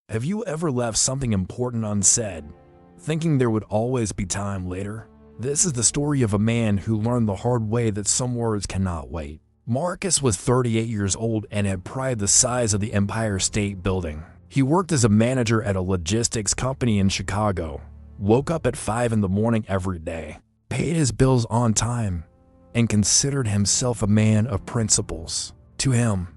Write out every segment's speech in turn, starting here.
Have you ever left something important unsaid, thinking there would always be time later? This is the story of a man who learned the hard way that some words cannot wait. Marcus was 38 years old and had pride the size of the Empire State Building. He worked as a manager at a logistics company in Chicago, woke up at 5 in the morning every day, paid his bills on time, and considered himself a man of principles. To him,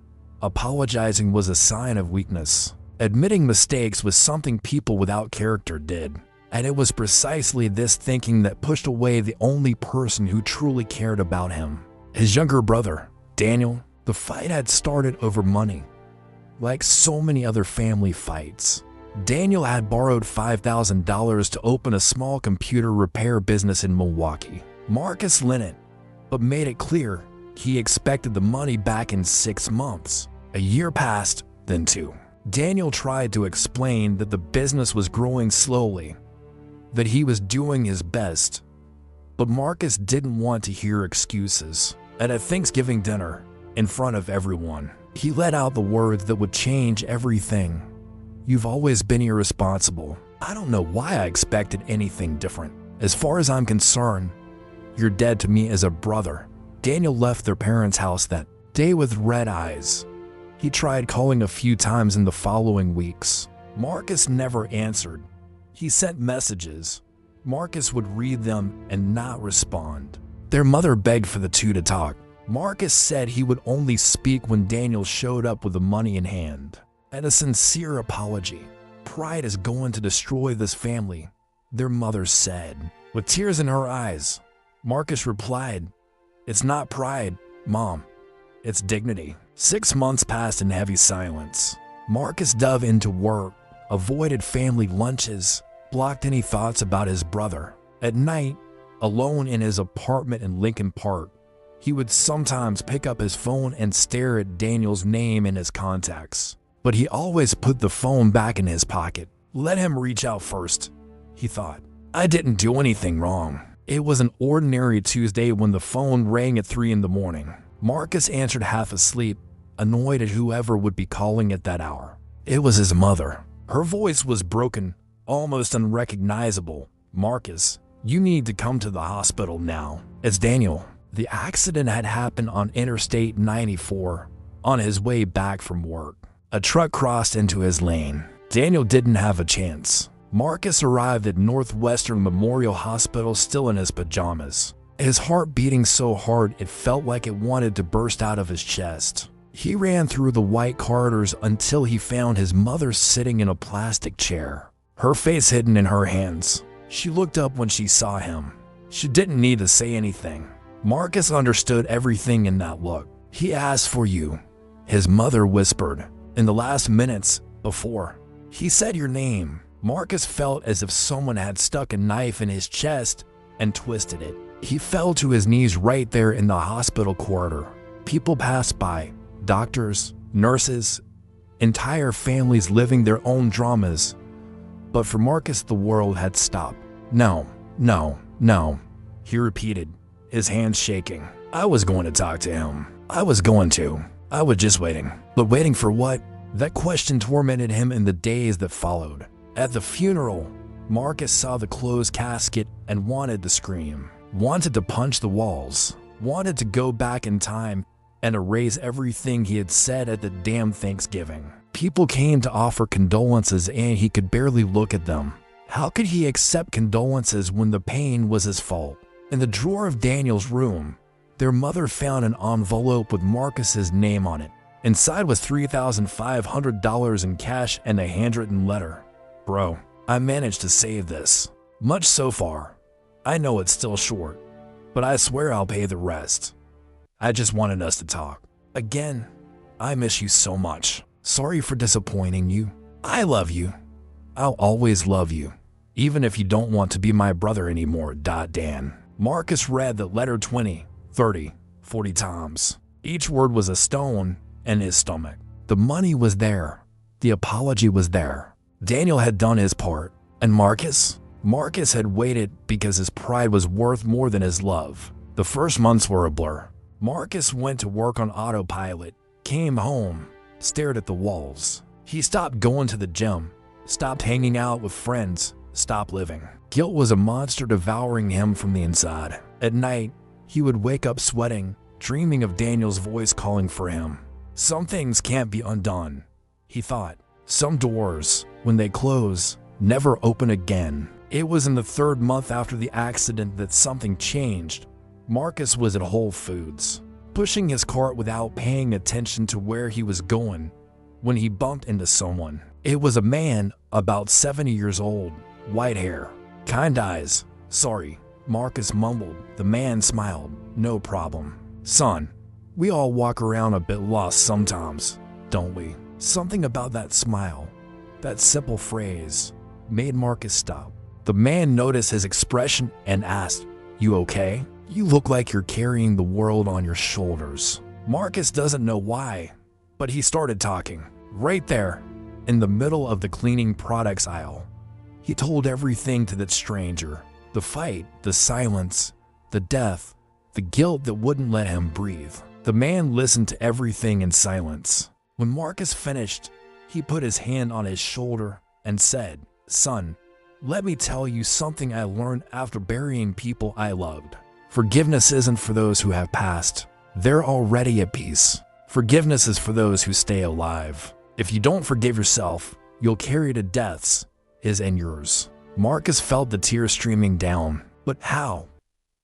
apologizing was a sign of weakness. Admitting mistakes was something people without character did. And it was precisely this thinking that pushed away the only person who truly cared about him. His younger brother, Daniel. The fight had started over money. Like so many other family fights, Daniel had borrowed $5,000 to open a small computer repair business in Milwaukee. Marcus lent it, but made it clear he expected the money back in 6 months. A year passed, then 2. Daniel tried to explain that the business was growing slowly, that he was doing his best, but Marcus didn't want to hear excuses. At a Thanksgiving dinner, in front of everyone, he let out the words that would change everything. "You've always been irresponsible. I don't know why I expected anything different. As far as I'm concerned, you're dead to me as a brother." Daniel left their parents' house that day with red eyes. He tried calling a few times in the following weeks. Marcus never answered. He sent messages. Marcus would read them and not respond. Their mother begged for the two to talk. Marcus said he would only speak when Daniel showed up with the money in hand, and a sincere apology. "Pride is going to destroy this family," their mother said. With tears in her eyes, Marcus replied, "It's not pride, Mom. It's dignity." 6 months passed in heavy silence. Marcus dove into work, avoided family lunches, blocked any thoughts about his brother. At night, alone in his apartment in Lincoln Park, he would sometimes pick up his phone and stare at Daniel's name in his contacts. But he always put the phone back in his pocket. "Let him reach out first," he thought. "I didn't do anything wrong." It was an ordinary Tuesday when the phone rang at 3 in the morning. Marcus answered half asleep, annoyed at whoever would be calling at that hour. It was his mother. Her voice was broken, almost unrecognizable. "Marcus, you need to come to the hospital now." "It's Daniel." The accident had happened on Interstate 94, on his way back from work. A truck crossed into his lane. Daniel didn't have a chance. Marcus arrived at Northwestern Memorial Hospital still in his pajamas, his heart beating so hard it felt like it wanted to burst out of his chest. He ran through the white corridors until he found his mother sitting in a plastic chair, her face hidden in her hands. She looked up when she saw him. She didn't need to say anything. Marcus understood everything in that look. "He asked for you," his mother whispered. "In the last minutes before he said your name." Marcus felt as if someone had stuck a knife in his chest and twisted it. He fell to his knees right there in the hospital corridor. People passed by, doctors, nurses, entire families living their own dramas. But for Marcus, the world had stopped. "No, no, no," he repeated, his hands shaking. "I was going to talk to him. I was going to. I was just waiting." But waiting for what? That question tormented him in the days that followed. At the funeral, Marcus saw the closed casket and wanted to scream, wanted to punch the walls, wanted to go back in time and erase everything he had said at the damn Thanksgiving. People came to offer condolences and he could barely look at them. How could he accept condolences when the pain was his fault? In the drawer of Daniel's room, their mother found an envelope with Marcus's name on it. Inside was $3,500 in cash and a handwritten letter. "Bro, I managed to save this. Much so far. I know it's still short, but I swear I'll pay the rest. I just wanted us to talk. Again, I miss you so much. Sorry for disappointing you. I love you. I'll always love you, even if you don't want to be my brother anymore. Dan." Marcus read the letter 20, 30, 40 times. Each word was a stone in his stomach. The money was there. The apology was there. Daniel had done his part. And Marcus? Marcus had waited because his pride was worth more than his love. The first months were a blur. Marcus went to work on autopilot, came home, stared at the walls. He stopped going to the gym, stopped hanging out with friends, stopped living. Guilt was a monster devouring him from the inside. At night, he would wake up sweating, dreaming of Daniel's voice calling for him. Some things can't be undone, he thought. Some doors, when they close, never open again. It was in the 3rd month after the accident that something changed. Marcus was at Whole Foods, pushing his cart without paying attention to where he was going, when he bumped into someone. It was a man about 70 years old, white hair, kind eyes. "Sorry," Marcus mumbled. The man smiled. "No problem. Son, we all walk around a bit lost sometimes, don't we?" Something about that smile, that simple phrase, made Marcus stop. The man noticed his expression and asked, "You okay? You look like you're carrying the world on your shoulders." Marcus doesn't know why, but he started talking. Right there, in the middle of the cleaning products aisle, he told everything to that stranger. The fight, the silence, the death, the guilt that wouldn't let him breathe. The man listened to everything in silence. When Marcus finished, he put his hand on his shoulder and said, "Son, let me tell you something I learned after burying people I loved. Forgiveness isn't for those who have passed. They're already at peace. Forgiveness is for those who stay alive. If you don't forgive yourself, you'll carry the deaths and yours." Marcus felt the tears streaming down. But how?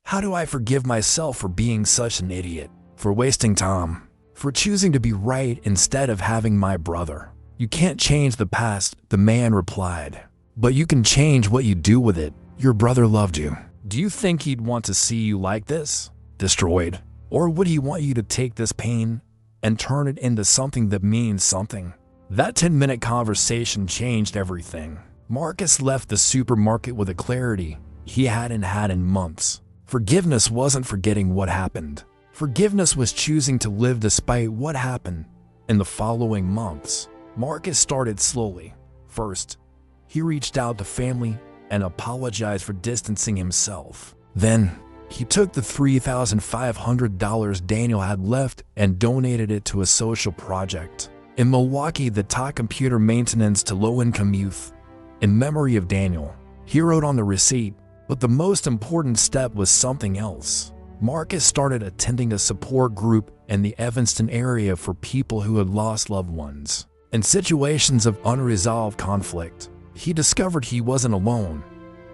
How do I forgive myself for being such an idiot? For wasting time? For choosing to be right instead of having my brother? "You can't change the past," the man replied. "But you can change what you do with it. Your brother loved you. Do you think he'd want to see you like this? Destroyed? Or would he want you to take this pain and turn it into something that means something?" That 10-minute conversation changed everything. Marcus left the supermarket with a clarity he hadn't had in months. Forgiveness wasn't forgetting what happened. Forgiveness was choosing to live despite what happened. In the following months, Marcus started slowly. First, he reached out to family and apologized for distancing himself. Then, he took the $3,500 Daniel had left and donated it to a social project in Milwaukee that taught computer maintenance to low-income youth. In memory of Daniel, he wrote on the receipt, but the most important step was something else. Marcus started attending a support group in the Evanston area for people who had lost loved ones. In situations of unresolved conflict, he discovered he wasn't alone.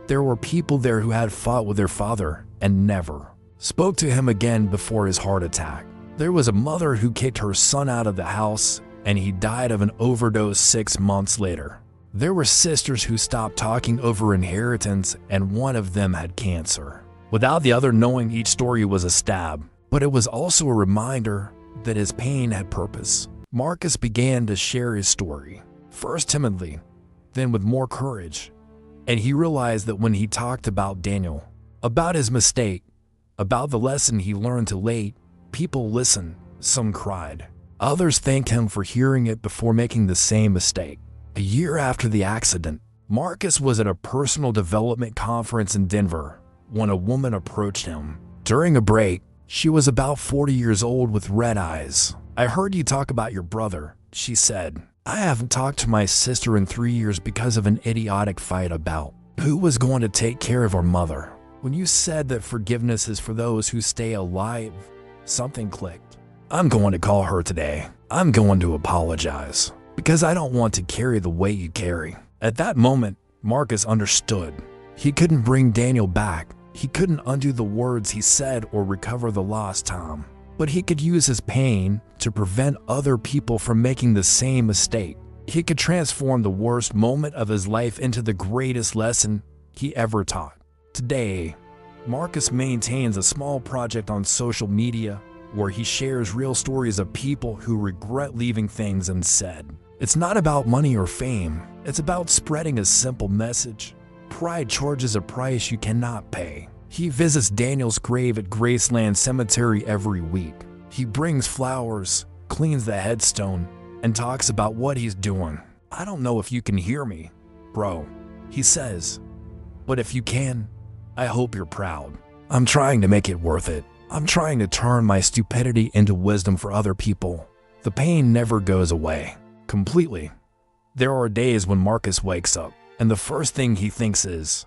There were people there who had fought with their father and never spoke to him again before his heart attack. There was a mother who kicked her son out of the house and he died of an overdose 6 months later. There were sisters who stopped talking over inheritance and one of them had cancer. Without the other knowing, each story was a stab, but it was also a reminder that his pain had purpose. Marcus began to share his story, first timidly, then with more courage. And he realized that when he talked about Daniel, about his mistake, about the lesson he learned too late, people listened. Some cried. Others thanked him for hearing it before making the same mistake. A year after the accident, Marcus was at a personal development conference in Denver when a woman approached him. During a break, she was about 40 years old with red eyes. "I heard you talk about your brother," she said. "I haven't talked to my sister in 3 years because of an idiotic fight about who was going to take care of our mother. When you said that forgiveness is for those who stay alive, something clicked. I'm going to call her today. I'm going to apologize, because I don't want to carry the weight you carry." At that moment, Marcus understood. He couldn't bring Daniel back. He couldn't undo the words he said or recover the lost time. But he could use his pain to prevent other people from making the same mistake. He could transform the worst moment of his life into the greatest lesson he ever taught. Today, Marcus maintains a small project on social media where he shares real stories of people who regret leaving things unsaid. It's not about money or fame. It's about spreading a simple message. Pride charges a price you cannot pay. He visits Daniel's grave at Graceland Cemetery every week. He brings flowers, cleans the headstone, and talks about what he's doing. "I don't know if you can hear me, bro," he says, "but if you can, I hope you're proud. I'm trying to make it worth it. I'm trying to turn my stupidity into wisdom for other people. The pain never goes away completely, There are days when Marcus wakes up, and the first thing he thinks is,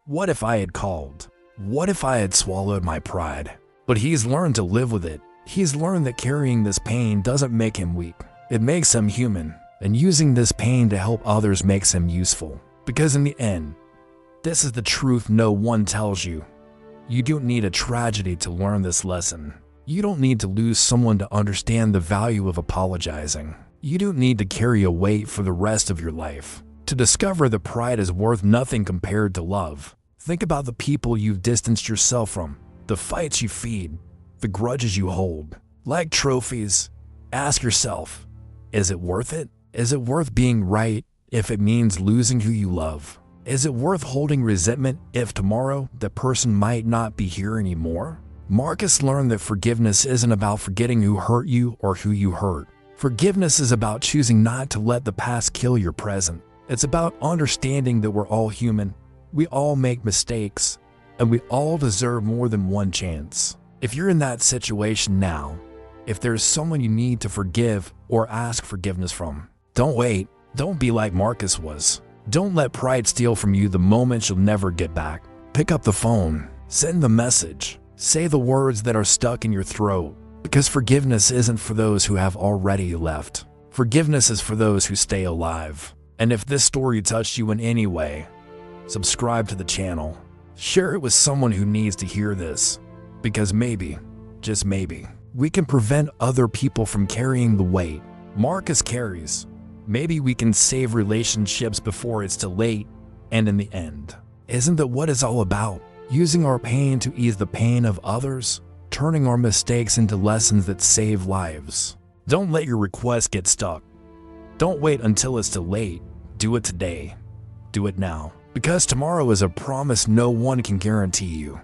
what if I had called? What if I had swallowed my pride? But he's learned to live with it. He's learned that carrying this pain doesn't make him weak. It makes him human, and using this pain to help others makes him useful. Because in the end, this is the truth no one tells you. You don't need a tragedy to learn this lesson. You don't need to lose someone to understand the value of apologizing. You don't need to carry a weight for the rest of your life to discover that pride is worth nothing compared to love. Think about the people you've distanced yourself from, the fights you feed, the grudges you hold. Like trophies, ask yourself, is it worth it? Is it worth being right if it means losing who you love? Is it worth holding resentment if tomorrow the person might not be here anymore? Marcus learned that forgiveness isn't about forgetting who hurt you or who you hurt. Forgiveness is about choosing not to let the past kill your present. It's about understanding that we're all human, we all make mistakes, and we all deserve more than one chance. If you're in that situation now, if there's someone you need to forgive or ask forgiveness from, don't wait. Don't be like Marcus was. Don't let pride steal from you the moments you'll never get back. Pick up the phone, send the message, say the words that are stuck in your throat. Because forgiveness isn't for those who have already left. Forgiveness is for those who stay alive. And if this story touched you in any way, subscribe to the channel. Share it with someone who needs to hear this. Because maybe, just maybe, we can prevent other people from carrying the weight Marcus carries. Maybe we can save relationships before it's too late, and in the end. Isn't that what it's all about? Using our pain to ease the pain of others? Turning our mistakes into lessons that save lives. Don't let your request get stuck. Don't wait until it's too late. Do it today. Do it now. Because tomorrow is a promise no one can guarantee you.